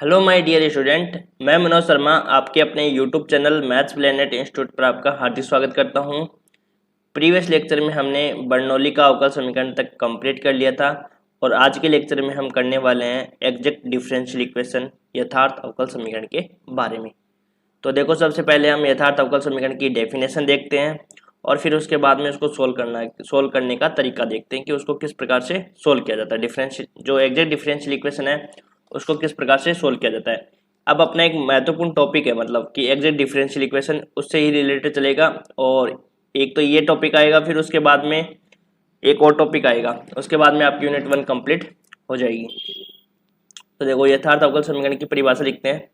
Hello my dear student, मैं मनोज शर्मा आपके अपने YouTube channel maths planet institute पर आपका हार्दिक स्वागत करता हूं। प्रीवियस लेक्चर में हमने बर्नौली का अवकल समीकरण तक कंप्लीट कर लिया था और आज के लेक्चर में हम करने वाले हैं एग्जैक्ट डिफरेंशियल इक्वेशन यथार्थ अवकल समीकरण के बारे में। तो देखो, सबसे पहले हम यथार्थ अवकल समीकरण की डेफिनेशन देखते हैं और फिर उसके बाद में उसको सोल्व करने का तरीका देखते हैं कि उसको किस प्रकार से सोल्व किया जाता है। डिफरेंशियल जो एग्जैक्ट डिफरेंशियल इक्वेशन है उसको किस प्रकार से सोल्व किया जाता है। अब अपना एक महत्वपूर्ण टॉपिक है, मतलब कि एग्जैक्ट डिफरेंशियल इक्वेशन, उससे ही रिलेटेड चलेगा। और एक तो ये टॉपिक आएगा, फिर उसके बाद में एक और टॉपिक आएगा, उसके बाद में आपकी यूनिट 1 कंप्लीट हो जाएगी। तो देखो, यथार्थ अवकल समीकरण की परिभाषा लिखते हैं।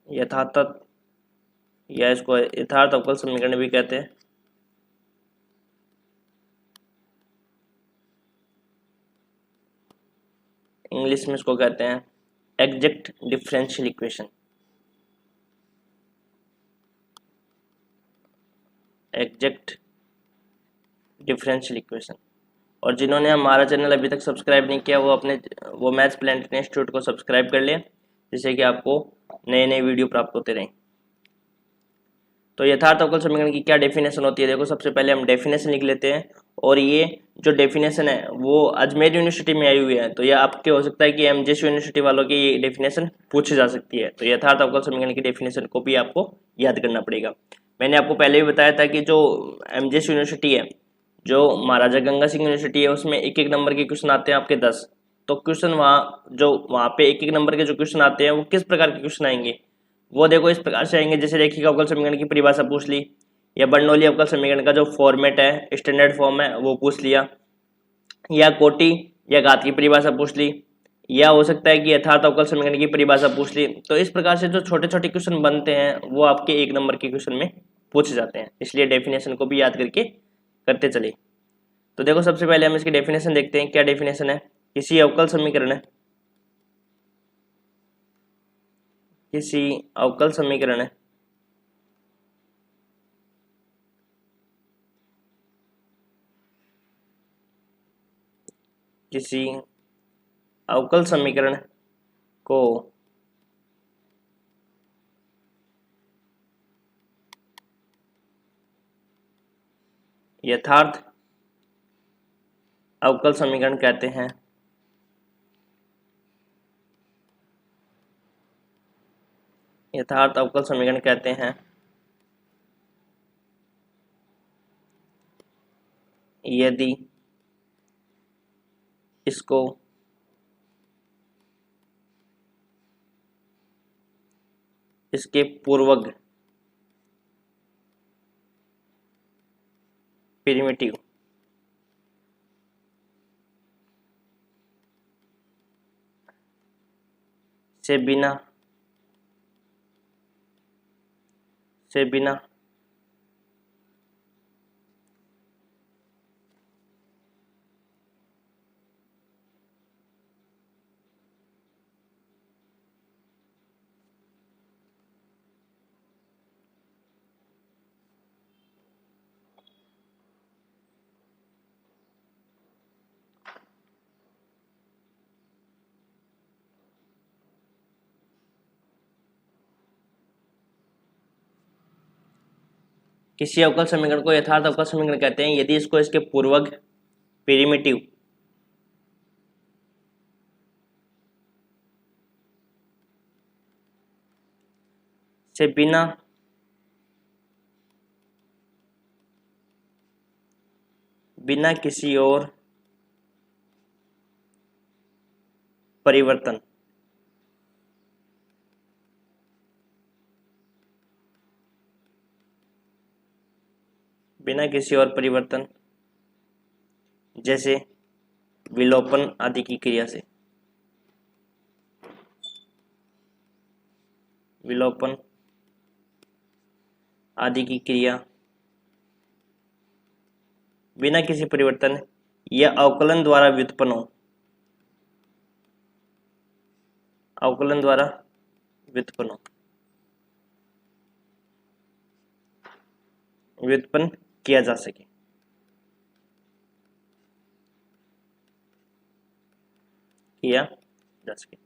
यथार्थ या इसको यथार्थ अवकल समीकरण भी कहते हैं। इंग्लिश में इसको कहते हैं exact differential equation. Exact differential equation. और जिन्होंने हमारा चैनल अभी तक सब्सक्राइब नहीं किया वो मैथ्स प्लेनेट इंस्टीट्यूट को सब्सक्राइब कर लें, जिससे कि आपको नए नए वीडियो प्राप्त होते रहें। तो यथार्थ अवकल समीकरण की क्या डेफिनेशन होती है, देखो सबसे पहले हम डेफिनेशन लिख लेते हैं। और ये जो डेफिनेशन है वो अजमेर यूनिवर्सिटी में आई हुई है, तो यह आपके हो सकता है कि एमजेएस यूनिवर्सिटी वालों की ये डेफिनेशन पूछी जा सकती है। तो यथार्थ अवकल समीकरण की डेफिनेशन को भी आपको याद करना पड़ेगा। मैंने आपको पहले भी बताया था कि जो एमजेएस यूनिवर्सिटी है, जो महाराजा गंगा सिंह यूनिवर्सिटी है, उसमें एक एक नंबर के क्वेश्चन आते हैं आपके 10। तो क्वेश्चन वहाँ पे एक एक नंबर के जो क्वेश्चन आते हैं वो किस प्रकार के क्वेश्चन आएंगे, वो देखो इस प्रकार से आएंगे। जैसे रेखिक अवकल समीकरण की परिभाषा पूछ ली, या बर्नौली अवकल समीकरण का जो फॉर्मेट है, स्टैंडर्ड फॉर्म है, वो पूछ लिया, या कोटि या घात की परिभाषा पूछ ली, या हो सकता है कि यथार्थ अवकल समीकरण की परिभाषा पूछ ली। तो इस प्रकार से जो छोटे छोटे क्वेश्चन बनते हैं वो आपके एक नंबर के क्वेश्चन में पूछे जाते हैं, इसलिए डेफिनेशन को भी याद करके करते चले। तो देखो, सबसे पहले हम इसकी डेफिनेशन देखते हैं। क्या डेफिनेशन है? किसी अवकल समीकरण है, किसी अवकल समीकरण है किसी अवकल समीकरण को यथार्थ अवकल समीकरण कहते हैं। यथार्थ अवकल समीकरण कहते हैं यदि इसको इसके पूर्वक प्रिमिटिव से बिना किसी अवकल समीकरण को यथार्थ अवकल समीकरण कहते हैं यदि इसको इसके पूर्वक प्रिमिटिव से बिना किसी और परिवर्तन जैसे विलोपन आदि की क्रिया से, विलोपन आदि की क्रिया बिना किसी परिवर्तन या अवकलन द्वारा व्युत्पन्न हो, अवकलन द्वारा व्युत्पन्न किया जा सके। किया जा सके।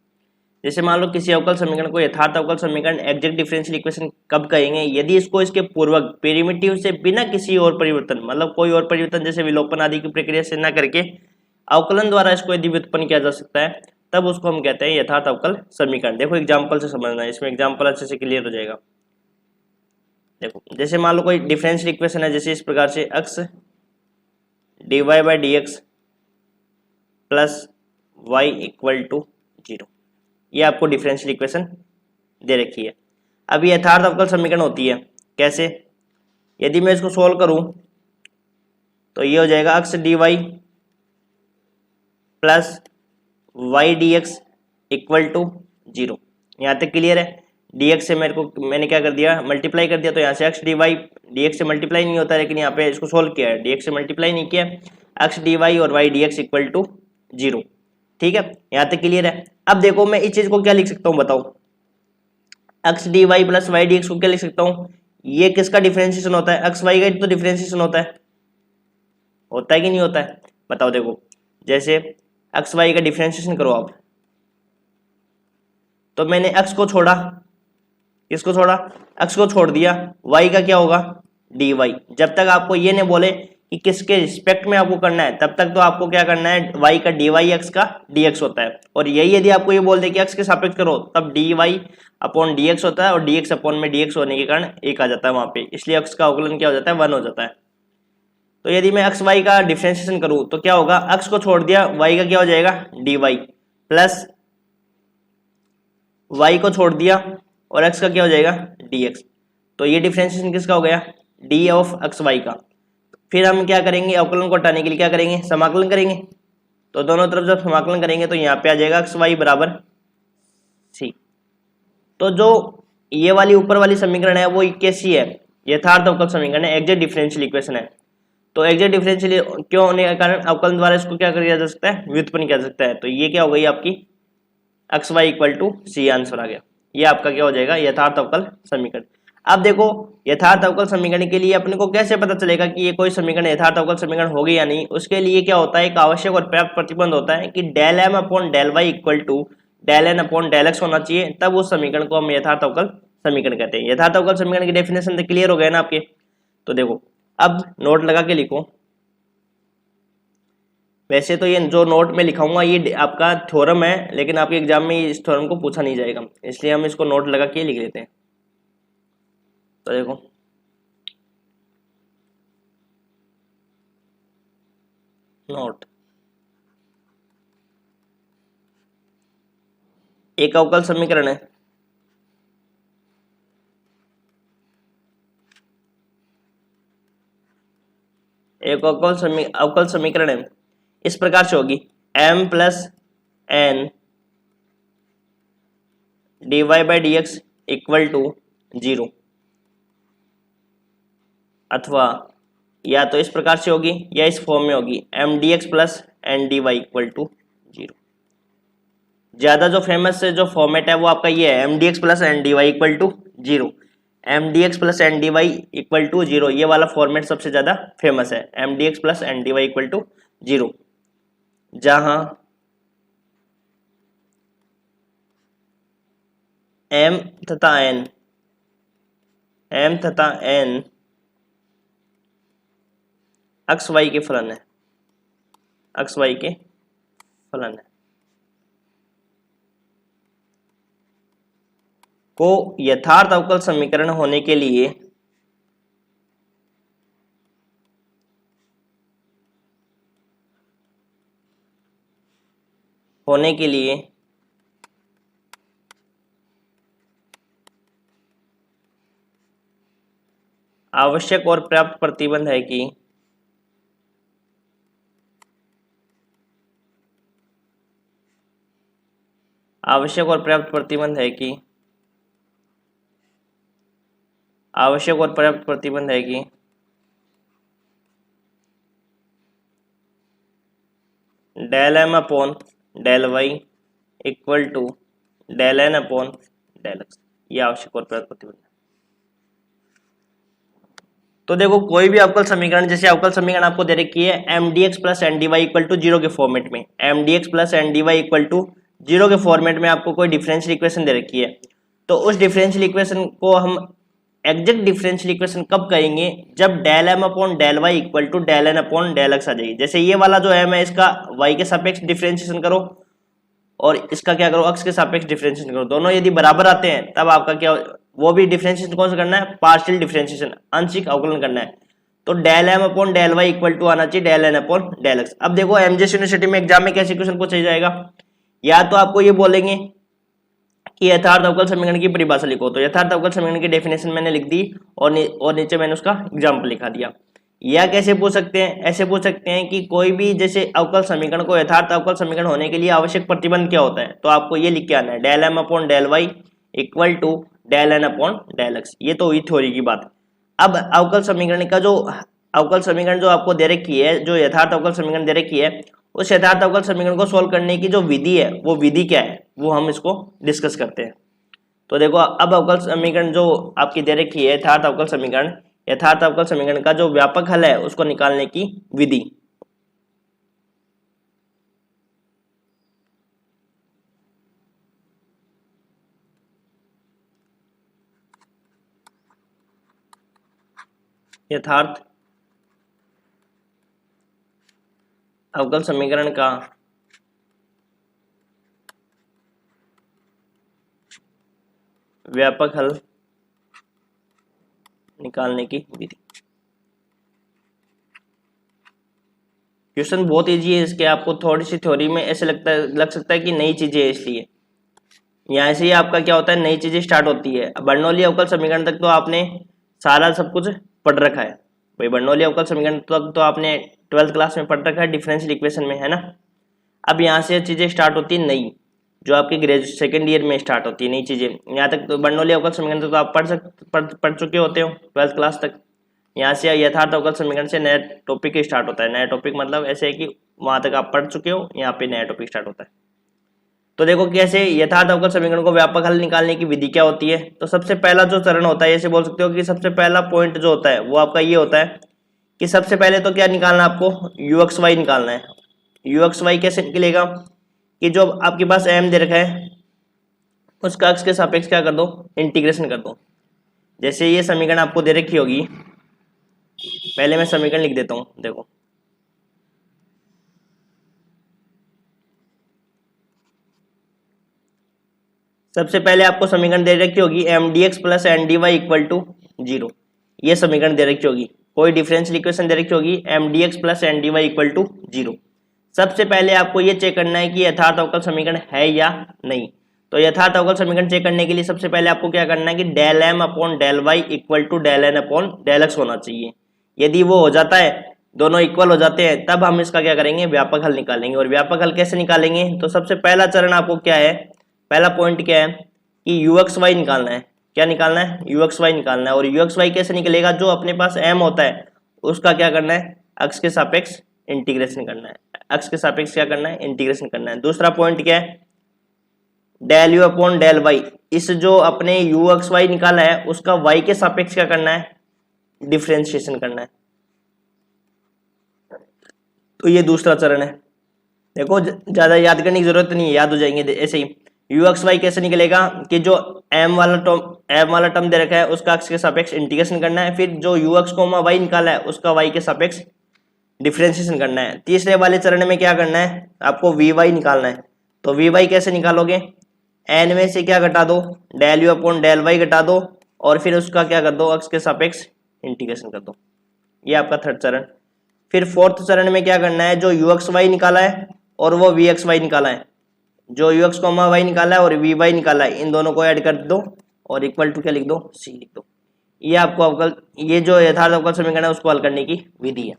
जैसे मान लो किसी अवकल समीकरण को यथार्थ अवकल समीकरण एग्जैक्ट डिफरेंशियल इक्वेशन कब कहेंगे, यदि इसको इसके पूर्वक प्रिमिटिव से बिना किसी और परिवर्तन, मतलब कोई और परिवर्तन जैसे विलोपन आदि की प्रक्रिया से न करके अवकलन द्वारा इसको यदि व्युत्पन्न किया जा सकता है, तब उसको हम कहते हैं यथार्थ अवकल समीकरण। देखो एग्जाम्पल से समझना है, इसमें एग्जाम्पल अच्छे से क्लियर हो जाएगा। देखो जैसे मान लो कोई डिफरेंशियल इक्वेशन है, जैसे इस प्रकार से x dy by d x plus y equal to 0, ये आपको डिफरेंशियल इक्वेशन दे रखी है। अब ये यथार्थ अवकल समीकरण होती है कैसे, यदि मैं इसको सोल्व करूं तो ये हो जाएगा x dy plus y d x equal to 0। यहाँ तक क्लियर है। dx से मैंने क्या कर दिया, मल्टीप्लाई कर दिया, तो यहाँ से x dy dx से मल्टीप्लाई नहीं होता, लेकिन यहाँ पे इसको सोल्व किया है, dx से मल्टीप्लाई नहीं किया, x dy और y dx इक्वल टू 0। ठीक है, यहाँ तक क्लियर है। अब देखो मैं इस चीज को क्या लिख सकता हूँ बताओ, x dy plus y dx को क्या लिख सकता हूँ, ये किसका डिफरेंशिएशन होता है, x y का तो डिफरेंशिएशन होता है कि नहीं होता है, बताओ। देखो जैसे x y का डिफरेंशिएशन करो आप, तो मैंने x को छोड़ा, किसको छोड़ा, x को छोड़ दिया, y का क्या होगा dy। जब तक आपको ये नहीं बोले कि किसके रिस्पेक्ट में आपको करना है, तब तक तो आपको क्या करना है, y का dy x का dx होता है। और यही यदि आपको ये बोल दे कि x के सापेक्ष करो, तब dy अपॉन dx होता है, और dx अपॉन में dx होने के कारण 1 आ जाता है वहां पे, इसलिए x का अवकलन क्या हो जाता है, 1 हो जाता है। तो यदि मैं x y का डिफरेंशिएशन करूं तो क्या होगा, x को छोड़ दिया, y का क्या हो जाएगा dy प्लस y को छोड़ दिया और x का क्या हो जाएगा dx। तो ये डिफरेंशिएशन किसका हो गया, d ऑफ x y का। फिर हम क्या करेंगे, अवकलन को हटाने के लिए क्या करेंगे, समाकलन करेंगे। तो दोनों तरफ जब समाकलन करेंगे तो यहाँ पे आ जाएगा x y बराबर c। तो जो ये वाली ऊपर वाली समीकरण है वो कैसी है, यथार्थ अवकल समीकरण है, एग्जैक्ट डिफरेंशियल इक्वेशन है। तो एग्जैक्ट डिफरेंशियल क्यों होने के कारण अवकलन द्वारा इसको क्या किया जा सकता है, व्युत्पन्न किया जा सकता है। तो ये क्या हो गई आपकी X Y equal to C, answer आ गया। ये आपका क्या हो जाएगा, यथार्थ अवकल समीकरण। अब देखो यथार्थ अवकल समीकरण के लिए अपने को कैसे पता चलेगा कि ये कोई समीकरण यथार्थ अवकल समीकरण होगी या नहीं, उसके लिए क्या होता है, एक आवश्यक और पर्याप्त प्रतिबंध होता है कि del M upon del Y equal to del N upon del x होना चाहिए, तब उस समीकरण को हम यथार्थ अवकल समीकरण कहते हैं। यथार्थ अवकल समीकरण की डेफिनेशन तो क्लियर हो गया ना आपके। तो देखो अब नोट लगा के लिखो, वैसे तो ये जो नोट में लिखाऊंगा ये आपका थ्योरम है, लेकिन आपके एग्जाम में इस थ्योरम को पूछा नहीं जाएगा, इसलिए हम इसको नोट लगा के लिख लेते हैं। तो देखो नोट, एक अवकल समीकरण है, एक अवकल समीकरण है, इस प्रकार से होगी m plus N d y by d x equal to 0, अथवा या तो इस प्रकार से होगी या इस फॉर्म में होगी M d x plus N d y equal to 0। ज्यादा जो फेमस जो फॉर्मेट है वो आपका ये है, M d x plus N d y equal to 0, M d x plus N d y equal to 0, ये वाला फॉर्मेट सबसे ज्यादा फेमस है, M d x plus N d y equal to 0, जहां m तथा n एक्स वाई के फलन है, एक्स वाई के फलन है, को यथार्थ अवकल समीकरण होने के लिए आवश्यक और पर्याप्त प्रतिबंध है कि आवश्यक और पर्याप्त प्रतिबंध है कि del M upon del Y equal to del N upon del x, ये आवश्यक और पर्याप्त प्रतिबंध है। तो देखो कोई भी अवकल समीकरण, जैसे अवकल समीकरण आपको दे रखी है mdx plus N d y equal to zero के फॉर्मेट में, mdx plus N d y equal to zero के फॉर्मेट में आपको कोई डिफरेंशियल इक्वेशन दे रखी है, तो उस डिफरेंशियल इक्वेशन को हम एग्जैक्ट डिफरेंशियल इक्वेशन कब कहेंगे, जब del M upon del Y equal to del N upon del X आ जाएगी। जैसे ये वाला जो एम है इसका वाई के सापेक्ष डिफरेंशिएशन करो और इसका क्या करो, एक्स के सापेक्ष डिफरेंशिएशन करो, दोनों यदि बराबर आते हैं तब आपका क्या, वो भी डिफरेंशिएशन कौन सा करना है, पार्शियल डिफरेंशिएशन, आंशिक अवकलन करना है। तो del M upon del Y equal to आना चाहिए del N upon del x. अब देखो एमजेएस यूनिवर्सिटी में एग्जाम में कैसे क्वेश्चन पूछा जाएगा, या तो आपको ये बोलेंगे कि यथार्थ अवकल समीकरण की परिभाषा लिखो, तो यथार्थ अवकल समीकरण की डेफिनेशन मैंने लिख दी और नीचे मैंने उसका एग्जाम्पल लिखा दिया। या कैसे पूछ सकते हैं, ऐसे पूछ सकते हैं कि कोई भी जैसे अवकल समीकरण को यथार्थ अवकल समीकरण होने के लिए आवश्यक प्रतिबंध क्या होता है, तो आपको ये लिख के आना है del M upon del Y equal to del N upon del x. ये तो हुई थ्योरी की बात। अब अवकल समीकरण का जो अवकल समीकरण जो आपको दे रखी है, जो यथार्थ अवकल समीकरण दे रखी है, उस यथार्थ अवकल समीकरण को सोल्व करने की जो विधि है वो विधि क्या है, वो हम इसको डिस्कस करते हैं। तो देखो अब अवकल समीकरण जो आपकी दे रखी है यथार्थ अवकल समीकरण, यथार्थ अवकल समीकरण का जो व्यापक हल है उसको निकालने की विधि। यथार्थ अवकल समीकरण का व्यापक हल निकालने की विधि। क्वेश्चन बहुत इजी है इसके, आपको थोड़ी सी थ्योरी में ऐसे लग सकता है कि नई चीजें है, इसलिए यहाँ से ही आपका क्या होता है, नई चीजें स्टार्ट होती है। बर्नौली अवकल समीकरण तक तो आपने सारा सब कुछ पढ़ रखा है भाई, बर्नौली अवकल समीकरण तक तो आपने 12th क्लास में पढ़ रखा है डिफरेंशियल इक्वेशन में, है ना। अब यहाँ से चीजें स्टार्ट होती है नई, जो आपके ग्रेजुएट सेकेंड ईयर में स्टार्ट होती है नई चीजें। यहाँ तक तो बर्नौली अवकल समीकरण तो आप पढ़ चुके होते हो 12th क्लास तक। यहाँ से यथार्थ अवकल समीकरण से नया टॉपिक स्टार्ट होता है। नया टॉपिक मतलब ऐसे है कि वहां तक आप पढ़ चुके हो, यहाँ पे नया टॉपिक स्टार्ट होता है। तो देखो कैसे यथार्थ अवकल समीकरण को व्यापक हल निकालने की विधि क्या होती है। तो सबसे पहला जो चरण होता है, ऐसे बोल सकते हो कि सबसे पहला पॉइंट जो होता है वो आपका ये होता है कि सबसे पहले तो क्या निकालना है आपको, यू एक्स वाई निकालना है। यू एक्स वाई कैसे निकलेगा कि जो आपके पास एम दे रखा है उसका एक्स के सापेक्ष क्या कर दो, इंटीग्रेशन कर दो। जैसे ये समीकरण आपको दे रखी होगी, पहले मैं समीकरण लिख देता हूं। देखो सबसे पहले आपको समीकरण दे रखी होगी M d x plus N d y equal to zero, ये समीकरण दे रखी होगी। कोई डिफरेंशियल इक्वेशन दे रखी होगी M d x plus N d y equal to zero. सबसे पहले आपको ये चेक करना है कि यथार्थ अवकल समीकरण है या नहीं। तो यथार्थ अवकल समीकरण चेक करने के लिए सबसे पहले आपको क्या करना है कि del M upon del Y equal to del N upon del x होना चाहिए। यदि वो हो जाता है, दोनों इक्वल हो जाते हैं, तब हम इसका क्या करेंगे, व्यापक हल निकालेंगे। और व्यापक हल कैसे निकालेंगे, तो सबसे पहला चरण आपको क्या है, पहला पॉइंट क्या है कि यू एक्स वाई निकालना है। क्या निकालना है, यू एक्स वाई निकालना है। और यू एक्स वाई कैसे निकलेगा, जो अपने पास एम होता है उसका क्या करना है, एक्स के सापेक्ष इंटीग्रेशन करना है। एक्स के सापेक्ष क्या करना है, इंटीग्रेशन करना है। दूसरा पॉइंट क्या है, del you upon del y, इस जो अपने यू एक्स वाई निकाला है उसका वाई के सापेक्ष क्या करना है, डिफरेंशिएशन करना है। तो ये दूसरा चरण है। देखो ज्यादा याद करने की जरूरत नहीं है, याद हो जाएंगे ऐसे ही। यू एक्स वाई कैसे निकलेगा कि जो एम वाला टर्म दे रखा है उसका एक्स के सापेक्ष इंटीग्रेशन करना है। फिर जो यू एक्स कोमा वाई निकाला है उसका वाई के सापेक्ष डिफरेंशिएशन करना है। तीसरे वाले चरण में क्या करना है, आपको वी वाई निकालना है। तो वी वाई कैसे निकालोगे, एन में से क्या घटा दो, del you upon del y घटा दो और फिर उसका क्या कर दो, एक्स के सापेक्ष इंटीग्रेशन कर दो। ये आपका थर्ड चरण। फिर फोर्थ चरण में क्या करना है, जो यू एक्स वाई निकाला है और वो वी एक्स वाई निकाला है, जो यू एक्स कोमा वाई निकाला है और वी वाई निकाला है, इन दोनों को ऐड कर दो और इक्वल टू क्या लिख दो, सी लिख दो। ये आपको अवकल, ये जो यथार्थ अवकल समीकरण है उसको हल करने की विधि है।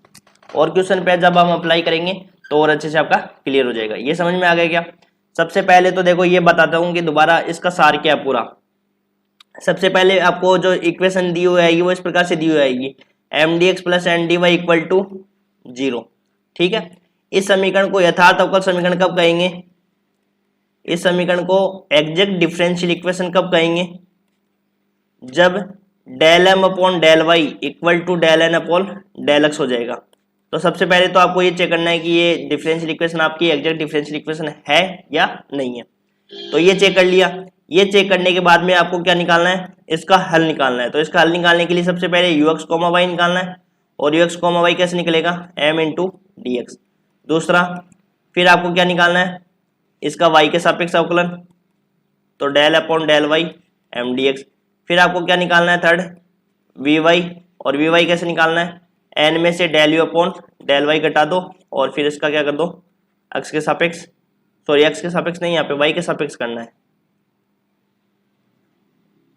और क्वेश्चन पे जब हम अप्लाई करेंगे तो और अच्छे से आपका क्लियर हो जाएगा। ये समझ में आ गया क्या। सबसे पहले तो देखो ये बताता हूँ कि दोबारा इसका सार क्या है पूरा। सबसे पहले आपको जो इक्वेशन दी हुई आएगी वो इस प्रकार से दी हुई आएगी, M d x plus N d y equal to zero. ठीक है, इस समीकरण को यथार्थ अवकल समीकरण कब कहेंगे, इस समीकरण को एग्जैक्ट डिफरेंशियल इक्वेशन कब कहेंगे, जब del M upon del Y equal to del N upon del x हो जाएगा। तो सबसे पहले तो आपको ये चेक करना है कि ये डिफरेंशियल इक्वेशन आपकी एग्जैक्ट डिफरेंशियल इक्वेशन है या नहीं है। तो ये चेक कर लिया। ये चेक करने के बाद में आपको क्या निकालना है, इसका हल निकालना है। तो इसका हल निकालने के लिए सबसे पहले यू एक्स कोमा वाई निकालना है, और यू एक्स कोमा वाई कैसे निकलेगा, एम इंटू डी एक्स। दूसरा फिर आपको क्या निकालना है, इसका वाई के सापेक्ष अवकलन, तो del upon del y M d x. फिर आपको क्या निकालना है, थर्ड वी वाई, और वी वाई कैसे निकालना है, एन में से del you upon del y घटा दो, और फिर इसका क्या कर दो, एक्स के सापेक्ष, सॉरी एक्स के सापेक्ष नहीं, यहाँ पे वाई के सापेक्ष करना है।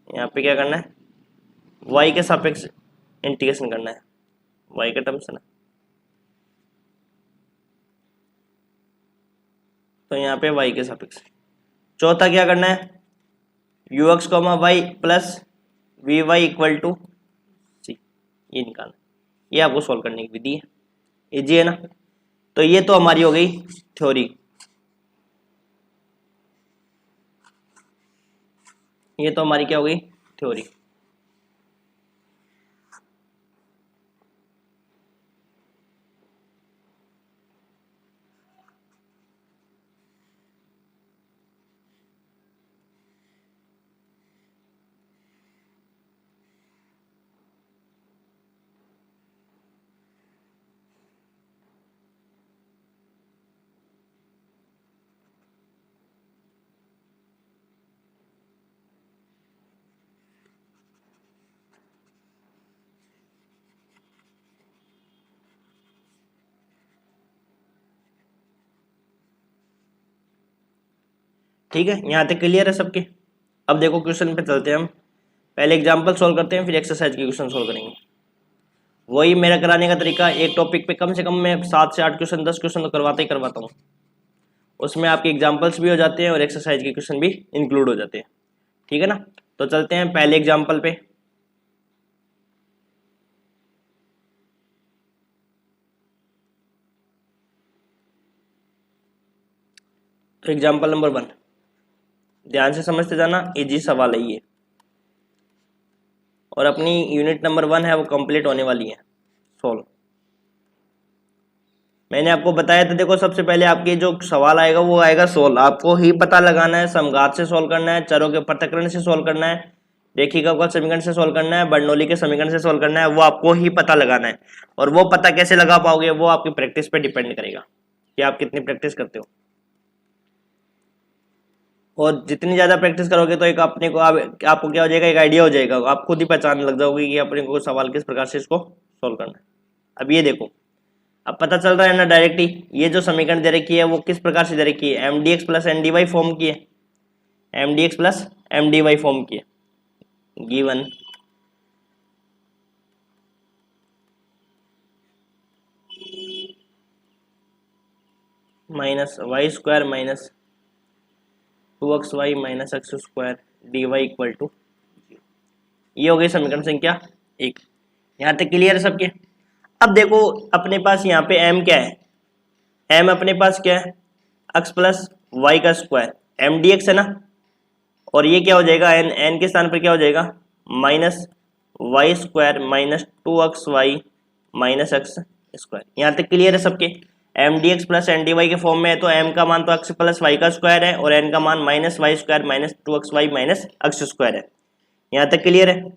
यहाँ पे क्या करना है, वाई के सापेक्ष इंटीग्रेशन करना है, वाई के टर्म्स है ना। तो यहाँ पे वाई के सापेक्ष। चौथा क्या करना है, U X comma Y plus we Y equal to C, ये निकालना। ये आपको सॉल्व करने की विधि है, इजी है ना। तो ये तो हमारी हो गई थ्योरी, ये तो हमारी क्या हो गई, थ्योरी। ठीक है, यहाँ तक क्लियर है सबके। अब देखो क्वेश्चन पे चलते हैं हम। पहले एग्जांपल सॉल्व करते हैं, फिर एक्सरसाइज के क्वेश्चन सॉल्व करेंगे। वही मेरा कराने का तरीका, एक टॉपिक पे कम से कम मैं 7 से 8 क्वेश्चन 10 क्वेश्चन तो करवाता ही करवाता हूँ। उसमें आपके एग्जाम्पल्स भी हो जाते हैं और एक्सरसाइज के क्वेश्चन भी इंक्लूड हो जाते हैं। ठीक है ना। तो चलते हैं पहले एग्जाम्पल पे। तो एग्जाम्पल नंबर 1 ध्यान से समझते जाना, इजी सवाल है ये, और अपनी यूनिट नंबर 1 है वो कंप्लीट होने वाली है सॉल्व। मैंने आपको बताया था, देखो सबसे पहले आपके जो सवाल आएगा वो आएगा सोल्व। आपको ही पता लगाना है, समघात से सोल्व करना है, चरों के पृथक्करण से सोल्व करना है, रेखिक अवकल समीकरण से सोल्व करना है, बर्नौली के समीकरण से सोल्व करना है, वो आपको ही पता लगाना है। और वो पता कैसे लगा पाओगे, वो आपकी प्रैक्टिस पे डिपेंड करेगा कि आप कितनी प्रैक्टिस करते हो। और जितनी ज्यादा प्रैक्टिस करोगे तो एक अपने को आपको क्या हो जाएगा, एक आइडिया हो जाएगा, आप खुद ही पहचान लग जाओगे कि अपने को सवाल किस प्रकार से इसको सोल्व करना है। अब ये देखो, अब पता चल रहा है ना डायरेक्ट ही, ये जो समीकरण दे रखी है वो किस प्रकार से दे रखी है, M d x plus N d y form की है, M d x plus M d y form की है, given minus Y square minus 2xy minus x square d y equal to, ये हो गई समीकरण संख्या 1। यहाँ तक क्लियर है सबके। अब देखो अपने पास यहाँ पे m क्या है, m अपने पास क्या है, x प्लस वाई का स्क्वायर, एम डी एक्स है ना। और ये क्या हो जाएगा, n के स्थान पर क्या हो जाएगा, minus Y square minus 2xy minus x square. यहाँ तक क्लियर है सबके। M d x plus N d y के फॉर्म में है तो m का मान तो x प्लस वाई का स्क्वायर है, और n का मान minus Y square minus 2xy minus x square है। यहाँ तक क्लियर है।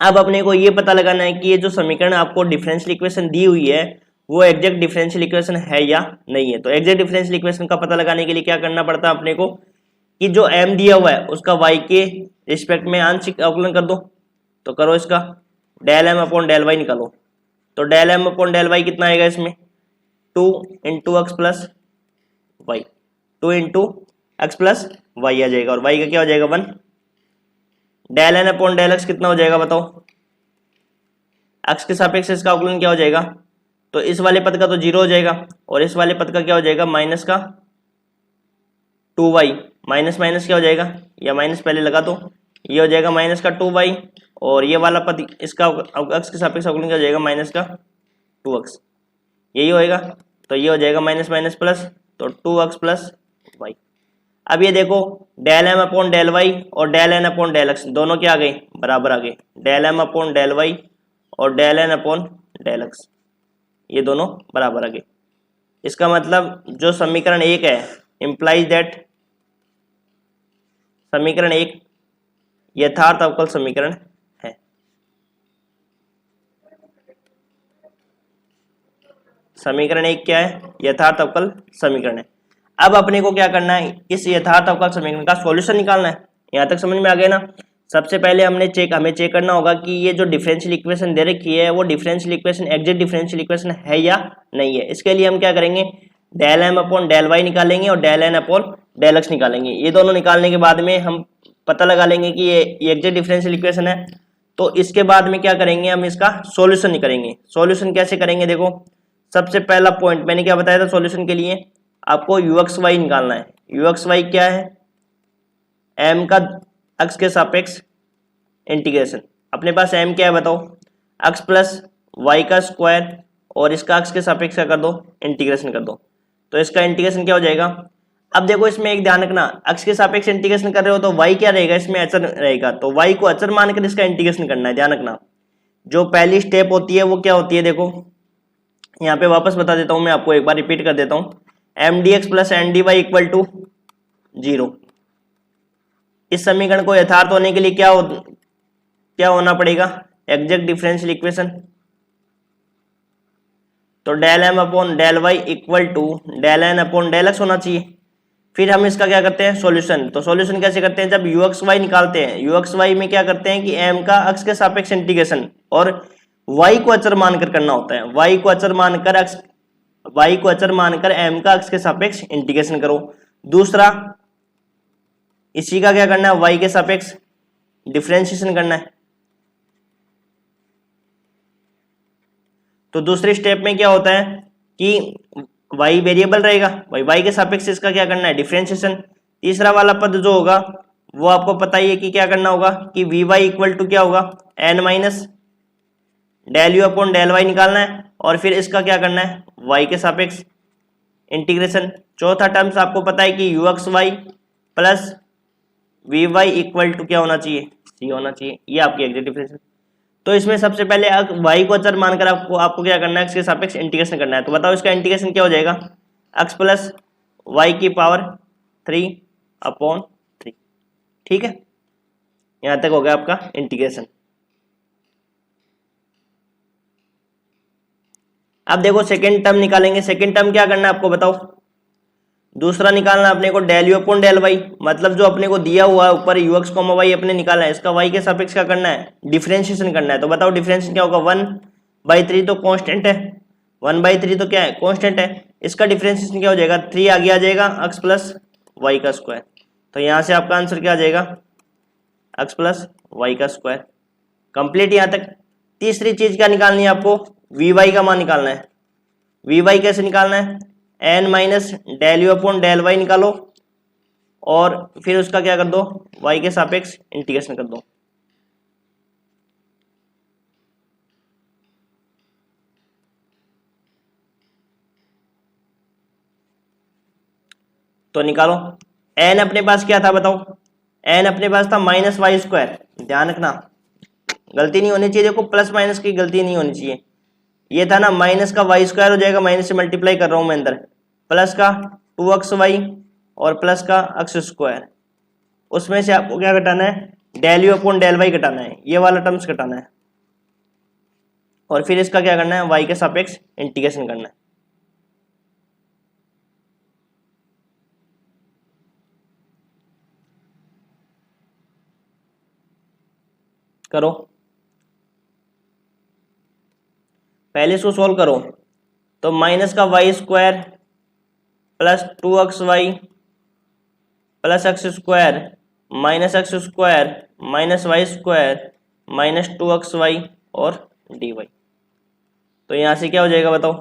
अब अपने को ये पता लगाना है कि ये जो समीकरण आपको डिफरेंशियल इक्वेशन दी हुई है वो एग्जैक्ट डिफरेंशियल इक्वेशन है या नहीं है। तो एग्जैक्ट डिफरेंशियल इक्वेशन का पता लगाने के लिए क्या करना पड़ता है अपने को, कि जो m दिया हुआ है उसका y के रिस्पेक्ट में आंशिक अवकलन कर दो। तो करो इसका del M upon del Y निकालो। तो del M upon del Y कितना आएगा इसमें, 2 into X plus Y, 2 into X plus Y आ जाएगा, और y का क्या हो जाएगा 1। Del N upon del X कितना हो जाएगा बताओ, एक्स के सापेक्ष इसका अवकलन क्या हो जाएगा, तो इस वाले पद का तो 0 हो जाएगा, और इस वाले पद का क्या हो जाएगा, माइनस का 2y, माइनस माइनस क्या हो जाएगा, या माइनस पहले लगा दो, ये हो जाएगा माइनस का 2y, और ये वाला पद इसका एक्स के सापेक्ष अवकलन क्या हो जाएगा, माइनस का 2x, यही होएगा। तो ये हो जाएगा माइनस माइनस प्लस, तो 2x प्लस वाई। अब ये देखो del M upon del Y और del N upon del X दोनों क्या आ गए, बराबर आ गए। Del M upon del Y और del N upon del x ये दोनों बराबर आ गए। इसका मतलब जो समीकरण 1 है इम्प्लाइज दैट समीकरण 1 यथार्थ अवकल समीकरण है। समीकरण 1 क्या है, यथार्थ अवकल समीकरण है। अब अपने को क्या करना है, इस यथार्थ अवकल समीकरण का सॉल्यूशन निकालना है। यहाँ तक समझ में आ गया ना। सबसे पहले हमें चेक करना होगा कि ये जो डिफरेंशियल इक्वेशन दे रखी है वो differential equation exact differential equation है या नहीं है। इसके लिए हम क्या करेंगे, del M upon del y निकालेंगे और del N upon del x निकालेंगे। ये दोनों निकालने के बाद में हम पता लगा लेंगे कि ये एग्जैक्ट डिफरेंशियल इक्वेशन है। तो इसके बाद में क्या करेंगे, हम इसका सॉल्यूशन निकालेंगे। सॉल्यूशन कैसे करेंगे, देखो सबसे पहला पॉइंट मैंने क्या बताया था सॉल्यूशन के लिए, आपको यूएक्स वाई निकालना है। यूएक्स वाई क्या है, एम का अक्ष के सापेक्ष इंटीग्रेशन। अपने पास एम क्या है बताओ, अक्ष प्लस वाई का स्क्वायर और इसका अक्ष के सापेक्ष क्या कर दो, इंटीग्रेशन कर दो। तो इसका इंटीग्रेशन क्या हो जाएगा। अब देखो इसमें एक ध्यान रखना, अक्ष के सापेक्ष इंटीग्रेशन कर रहे हो तो वाई क्या रहेगा, इसमें अचर रहेगा, तो वाई को अचर मानकर इसका इंटीग्रेशन करना है। ध्यान रखना जो पहली स्टेप होती है वो क्या होती है, देखो यहाँ पे वापस बता देता हूं मैं आपको, एक बार रिपीट कर देता हूं। M d x plus N d y equal to 0। इस समीकरण को यथार्थ होने के लिए क्या होना पड़ेगा, एग्जैक्ट डिफरेंशियल इक्वेशन। तो del M upon del Y equal to del N upon del x होना चाहिए। फिर हम इसका क्या करते हैं, सॉल्यूशन। तो सॉल्यूशन कैसे करते हैं, जब यू एक्स वाई निकालते हैं, यू एक्स वाई में क्या करते हैं कि एम का अक्ष के सापेक्ष इंटीग्रेशन और वाई को अचर मानकर करना होता है। वाई को अचर मानकर एम का अक्ष के सापेक्ष इंटीग्रेशन करो। दूसरा इसी का क्या करना है, वाई के सापेक्ष डिफरेंशिएशन करना है। तो दूसरे स्टेप में क्या होता है कि y वेरिएबल रहेगा, y के सापेक्ष इसका क्या करना है, डिफरेंशिएशन। तीसरा वाला पद जो होगा वो आपको पता ही है कि क्या करना होगा कि वी वाई इक्वल टू क्या होगा, n minus del you upon del y निकालना है और फिर इसका क्या करना है, y के सापेक्ष इंटीग्रेशन। चौथा टर्म्स आपको पता है कि u x y plus we Y equal to क्या होना चाहिए, c होना चाहिए। ये आपकी एग्जैक्ट डिफरेंशिएशन। तो इसमें सबसे पहले y को अचर मानकर आपको क्या करना है, x के सापेक्ष इंटीग्रेशन करना है। तो बताओ इसका इंटीग्रेशन क्या हो जाएगा, x प्लस वाई की पावर 3 अपॉन 3। ठीक है, यहां तक हो गया आपका इंटीग्रेशन। अब देखो सेकेंड टर्म निकालेंगे। सेकेंड टर्म क्या करना है आपको बताओ, दूसरा निकालना है अपने को del you upon del y, मतलब जो अपने को दिया हुआ है ऊपर यू एक्स कॉमा वाई अपने निकाला है, इसका वाई के सापेक्ष क्या करना है, डिफरेंशिएशन करना है। तो बताओ डिफरेंशिएशन क्या होगा, 1/3 तो कांस्टेंट है, 1/3 तो क्या है, कांस्टेंट है। इसका डिफरेंशिएशन क्या हो जाएगा, 3 आगे आ जाएगा, अक्स प्लस वाई का स्क्वायर। तो यहाँ से आपका आंसर क्या आ जाएगा, अक्स प्लस वाई का स्क्वायर। कंप्लीट यहाँ तक। तीसरी चीज क्या निकालनी है आपको, वी वाई का मान निकालना है। वी वाई कैसे निकालना है, N minus del you upon del Y निकालो और फिर उसका क्या कर दो, y के सापेक्ष इंटीग्रेशन कर दो। तो निकालो, n अपने पास क्या था बताओ, n अपने पास था माइनस वाई स्क्वायर। ध्यान रखना गलती नहीं होनी चाहिए, देखो प्लस माइनस की गलती नहीं होनी चाहिए। ये था ना माइनस का वाई स्क्वायर हो जाएगा, माइनस से मल्टीप्लाई कर रहा हूं मैं अंदर, प्लस का 2xy और प्लस का अक्स स्क्वायर। उसमें से आपको क्या घटाना है, del you upon del Y घटाना है, ये वाला टर्म्स घटाना है और फिर इसका क्या करना है, y के सापेक्ष इंटीग्रेशन करना है। करो, पहले इसको सॉल्व करो। तो माइनस का y square plus 2xy plus x square minus x square minus Y square minus 2xy और dy। तो यहां से क्या हो जाएगा बताओ,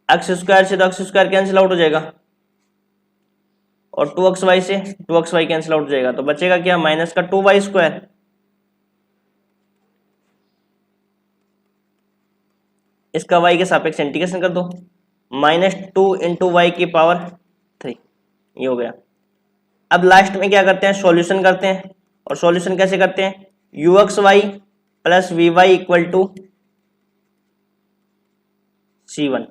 एक्स स्क्वायर से तो एक्स स्क्वायर कैंसिल आउट हो जाएगा और 2xy से 2xy कैंसिल आउट हो जाएगा। तो बचेगा क्या, माइनस का 2y स्क्वायर। इसका y के सापेक्ष इंटीग्रेशन कर दो, -2 × y की पावर ये हो गया। अब लास्ट में क्या करते हैं, सॉल्यूशन करते हैं। और सॉल्यूशन कैसे करते हैं, u x y plus we Y equal to C1।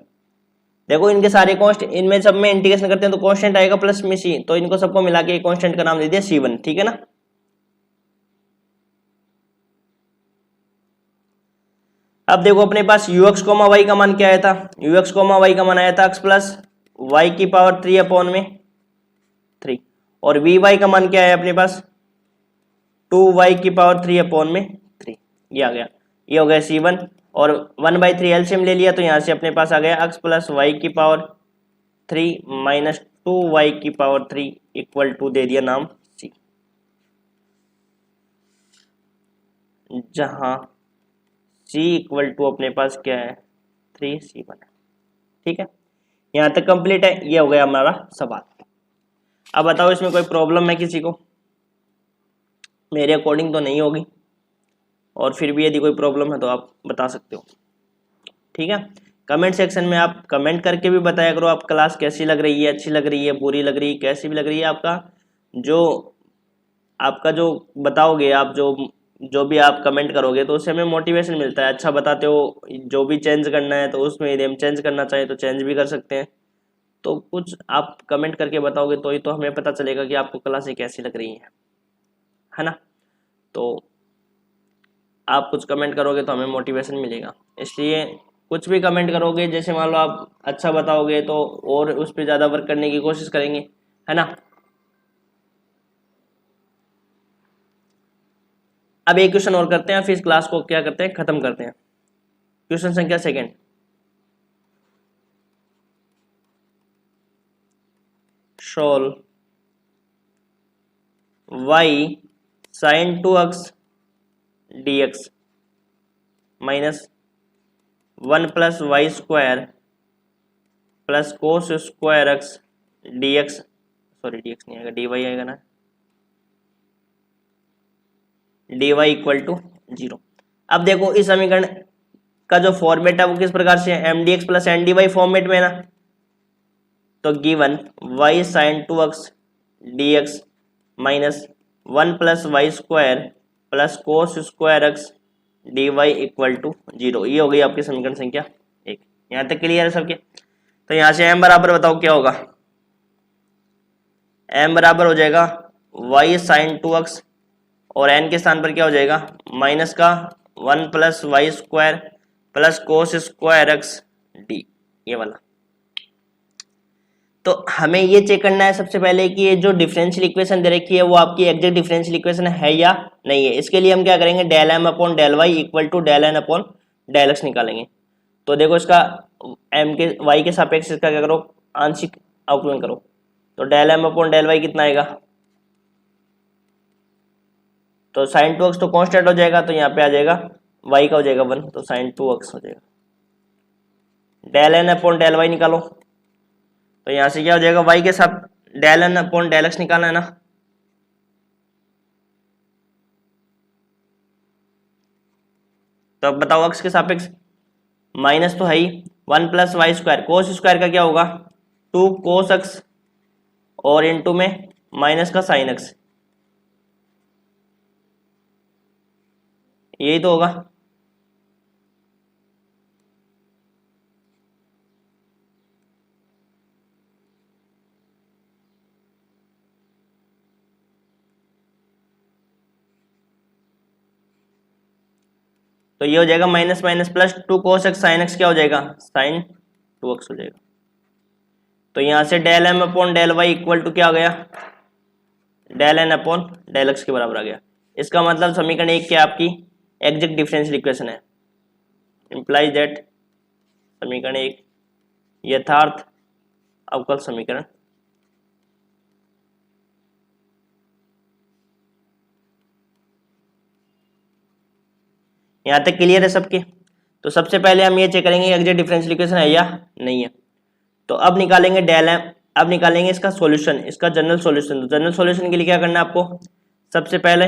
देखो इनके सारे कांस्टेंट, इनमें सब में इंटीग्रेशन करते हैं तो कांस्टेंट आएगा प्लस में C, तो इनको सबको मिला के कांस्टेंट का नाम दे दिया C1, ठीक है ना। अब देखो अपने पास यू एक्स कोमा वाई का मान क्या आया था, यू एक्स कोमा वाई का मान आया था एक्स प्लस वाई की पावर 3 अपॉन में 3, और वी वाई का मान क्या है अपने पास 2y की पावर 3 अपॉन में 3, ये आ गया। ये हो गया C1, और 1/3 एलसीएम ले लिया तो यहाँ से अपने पास आ गया x प्लस वाई की पावर 3 माइनस 2y की पावर 3 इक्वल टू दे दिया नाम C, जहाँ C इक्वल टू अपने पास क्या है 3C1, ठीक है। यहाँ तक कंप्लीट है, ये हो गया हमारा सवाल। अब बताओ इसमें कोई प्रॉब्लम है किसी को, मेरे अकॉर्डिंग तो नहीं होगी, और फिर भी यदि कोई प्रॉब्लम है तो आप बता सकते हो, ठीक है। कमेंट सेक्शन में आप कमेंट करके भी बताया करो आप क्लास कैसी लग रही है, अच्छी लग रही है, बुरी लग रही है, कैसी भी लग रही है। आपका जो बताओगे आप, जो भी आप कमेंट करोगे तो उससे हमें मोटिवेशन मिलता है, अच्छा बताते हो। जो भी चेंज करना है तो उसमें यदि हम चेंज करना चाहें तो चेंज भी कर सकते हैं। तो कुछ आप कमेंट करके बताओगे तो ही तो हमें पता चलेगा कि आपको क्लासें कैसी लग रही है ना। तो आप कुछ कमेंट करोगे तो हमें मोटिवेशन मिलेगा, इसलिए कुछ भी कमेंट करोगे, जैसे मान लो आप अच्छा बताओगे तो और उस पर ज़्यादा वर्क करने की कोशिश करेंगे, है ना। अब एक क्वेश्चन और करते हैं, फिर इस क्लास को क्या करते हैं, खत्म करते हैं। क्वेश्चन संख्या second, solve y sin 2x dx minus 1 plus y square plus cos square x dx, sorry dx नहीं आएगा, dy आएगा ना, dy इक्वल टू 0। अब देखो इस समीकरण का जो फॉर्मेट है वो किस प्रकार से है, M d x plus N d y format में ना। तो given y sine 2x dx minus 1 plus y square plus cos square x d y equal to 0, ये हो गई आपकी समीकरण संख्या 1। यहाँ तक क्लियर है सबके। तो यहाँ से m बराबर बताओ क्या होगा, m बराबर हो जाएगा y साइन 2x, और n के स्थान पर क्या हो जाएगा माइनस का 1 plus y square plus cos square x d, ये वाला। तो हमें ये चेक करना है सबसे पहले कि ये जो डिफरेंशियल इक्वेशन दे रखी है वो आपकी एग्जैक्ट डिफरेंशियल इक्वेशन है या नहीं है। इसके लिए हम क्या करेंगे, del M upon del Y equal to del N upon del x निकालेंगे। तो देखो इसका एम के वाई के सापेक्ष इसका क्या करो, आंशिक अवकलन करो। तो del M upon del Y कितना आएगा, तो साइन 2x तो कांस्टेंट हो जाएगा, तो यहाँ पे आ जाएगा y का हो जाएगा 1, तो साइन 2x हो जाएगा। Del N upon del Y निकालो, तो यहाँ से क्या हो जाएगा, y के साथ del N upon del x निकालना है ना। तो अब बताओ x के सापेक्ष माइनस तो है ही, 1 plus y square, cos square का क्या होगा 2 कोस एक्स, और इनटू में माइनस का साइन एक्स, यही तो होगा। तो ये हो जाएगा minus minus plus 2 cos x sine x क्या हो जाएगा, साइन 2x हो जाएगा। तो यहाँ से del M upon del Y equal to क्या हो गया, del N upon del x के बराबर आ गया। इसका मतलब समीकरण 1 क्या आपकी एग्जैक्ट डिफरेंशियल इक्वेशन है, इंप्लाइज दैट समीकरण 1 यथार्थ अवकल समीकरण। यहाँ तक क्लियर है सबके। तो सबसे पहले हम ये चेक करेंगे एग्जैक्ट डिफरेंशियल इक्वेशन है या नहीं है। तो अब निकालेंगे डेल एम, अब निकालेंगे इसका सॉल्यूशन, इसका जनरल सॉल्यूशन। तो जनरल सॉल्यूशन के लिए क्या करना है आपको, सबसे पहले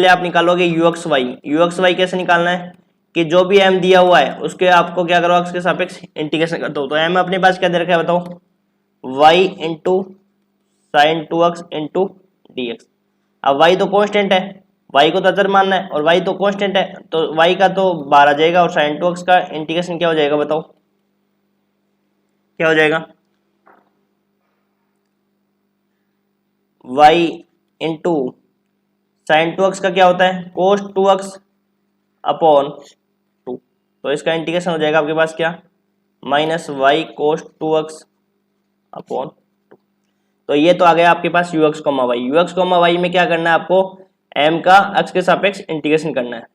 आप निकालोगे u x y. U x y कैसे निकालना है, कि जो भी m दिया हुआ है उसके आपको क्या करो, x के सापेक्ष इंटीग्रेशन कर दो। तो m अपने पास क्या दे रखा है बताओ, y into sine 2x into D x. अब y तो कांस्टेंट है, y को तो अचर मानना है और y तो कांस्टेंट है, तो y का तो बाहर आ जाएगा और साइन 2x का इंटीग्रेशन क्या हो जाएगा बताओ, क्या हो जाएगा, y इंटू साइन 2x का क्या होता है, कोस 2x अपॉन 2। तो इसका इंटीग्रेशन हो जाएगा आपके पास क्या, minus Y cos 2x upon 2। तो ये तो आ गया आपके पास ux comma y. ux comma y में क्या करना है आपको, m का x के सापेक्ष इंटीग्रेशन करना है।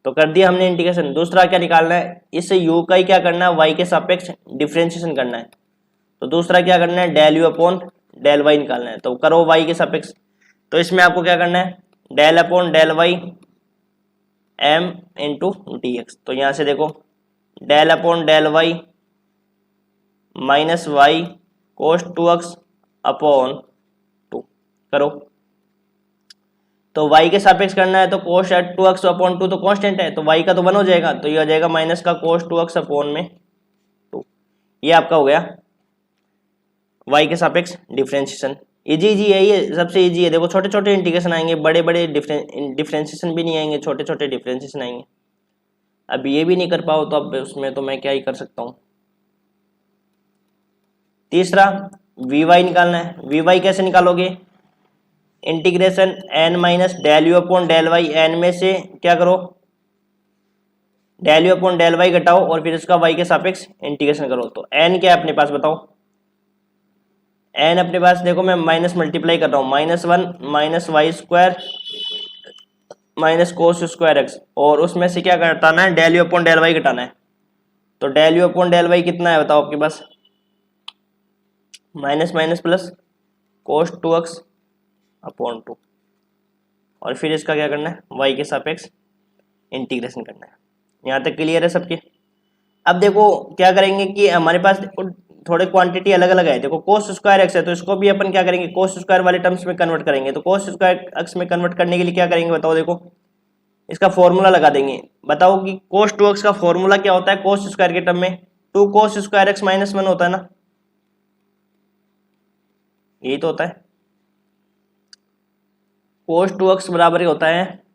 तो कर दिया हमने इंटीग्रेशन। दूसरा क्या निकालना है, इससे u का ही क्या करना है, y के सापेक्ष डिफरेंशिएशन करना है। तो दूसरा क्या करना है, del u upon del y निकालना है। तो करो y के सापेक्ष। तो इसमें आपको क्या करना है, del upon del y m into D X. तो यहाँ से देखो del upon del y minus Y cos 2x upon 2 करो। तो y के सापेक्ष करना है, तो कोस 2x अपॉन 2 तो कांस्टेंट है, तो y का तो 1 हो जाएगा, तो ये हो जाएगा माइनस का कोस 2x अपॉन में 2। ये आपका हो गया y के सापेक्ष डिफरेंशिएशन। इजी है, ये सबसे इजी है। देखो छोटे छोटे इंटीग्रेशन आएंगे, बड़े बड़े डिफरेंशिएशन भी नहीं आएंगे, छोटे छोटे डिफरेंशिएशन आएंगे। अब ये भी नहीं कर पाओ तो अब उसमें तो मैं क्या ही कर सकता हूँ। तीसरा vy निकालना है। vy कैसे निकालोगे, integration n minus del you upon del y, n में से क्या करो, del you upon del y घटाओ और फिर इसका y के सापेक्ष इंटीग्रेशन करो। तो n क्या है अपने पास बताओ, n अपने पास देखो मैं माइनस मल्टीप्लाई कर रहा हूँ, -1 minus Y square minus cos square X, और उसमें से क्या घटाना है, del you upon del Y घटाना है। तो del you upon del Y कितना है बताओ आपके पास, minus minus plus cos 2x upon 2, और फिर इसका क्या करना है, y के सापेक्ष इंटीग्रेशन करना है। यहाँ तक क्लियर है सबके। अब देखो क्या करेंगे कि हमारे पास थोड़े क्वांटिटी अलग अलग है। देखो कोस स्क्वायर एक्स है, तो इसको भी अपन क्या करेंगे, कोस स्क्वायर वाले टर्म्स में कन्वर्ट करेंगे। तो कोस स्क्वायर एक्स में कन्वर्ट करने के लिए क्या करेंगे बताओ, देखो इसका फॉर्मूला लगा देंगे। बताओ कि कोस 2x का फॉर्मूला क्या होता है कोस स्क्वायर के टर्म में, 2 कोस स्क्वायर एक्स माइनस 1 होता है ना, यही तो होता है। कोस 2x बराबर ही होता है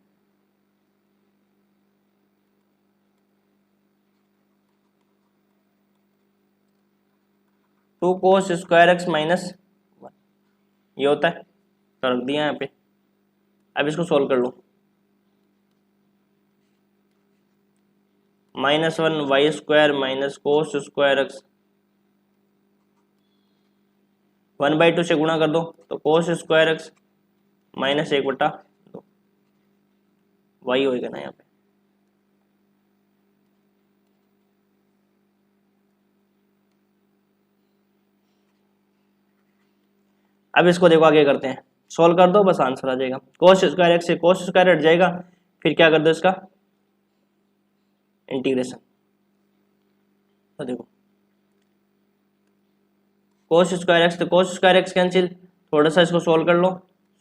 2 कोस स्क्वायर एक्स माइनस 1, ये होता है। तो रख दिया यहाँ पे। अब इसको सोल्व कर लो, -1 y square minus cos square x 1/2 से गुणा कर दो, तो cos square x minus 1/2 y होएगा ना यहाँ पे। अब इसको देखो आगे करते हैं, सोल्व कर दो बस आंसर आ जाएगा। कोस स्क्वायर एक्स से कोस स्क्वायर हट जाएगा, फिर क्या कर दो इसका इंटीग्रेशन। तो देखो कोस स्क्वायर एक्स, तो कोस स्क्वायर एक्स कैंसिल, थोड़ा सा इसको सोल्व कर लो।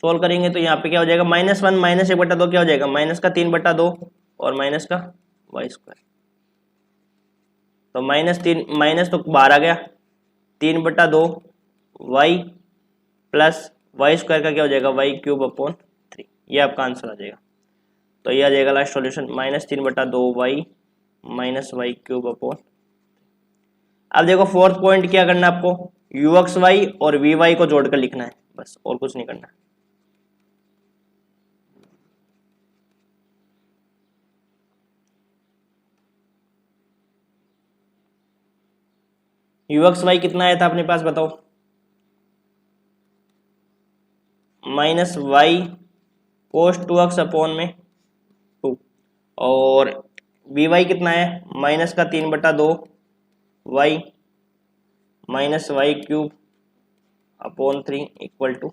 सोल्व करेंगे तो यहाँ पे क्या हो जाएगा, -1 माइनस 1/2 क्या हो जाएगा, माइनस का 3/2 और माइनस का वाई स्क्वायर। तो -3 माइनस तो बाहर आ गया, 3/2 वाई प्लस वाई स्क्वायर का क्या हो जाएगा, वाई क्यूब अपॉन 3। ये आपका आंसर आ जाएगा। तो ये आ जाएगा last solution, -3/2 y minus y cube upon. अब देखो फोर्थ पॉइंट क्या करना है आपको, ux y और vy को जोड़कर लिखना है बस, और कुछ नहीं करना है। ux y कितना आया था अपने पास बताओ, minus Y cos 2x upon में 2, और vy कितना है, माइनस का 3/2 y minus y cube upon 3 equal to,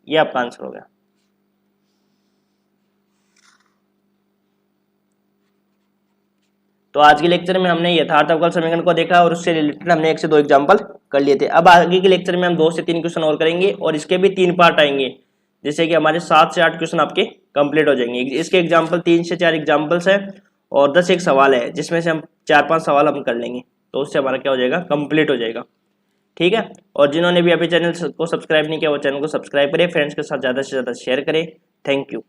ये आपका आंसर हो गया। तो आज के लेक्चर में हमने यथार्थ अवकल समीकरण को देखा और उससे रिलेटेड हमने 1 से 2 एग्जांपल कर लिए थे। अब आगे के लेक्चर में हम 2 से 3 क्वेश्चन और करेंगे और इसके भी 3 पार्ट आएंगे, जैसे कि हमारे 7 से 8 क्वेश्चन आपके कंप्लीट हो जाएंगे। इसके एग्जाम्पल 3 से 4 एग्जाम्पल्स हैं और 10 एक सवाल है जिसमें से हम 4-5 सवाल हम कर लेंगे, तो उससे हमारा क्या हो जाएगा, कंप्लीट हो जाएगा। ठीक है, और जिन्होंने भी अभी चैनल को सब्सक्राइब नहीं किया वो चैनल को सब्सक्राइब करें, फ्रेंड्स के साथ ज़्यादा से ज़्यादा शेयर करें। Thank you.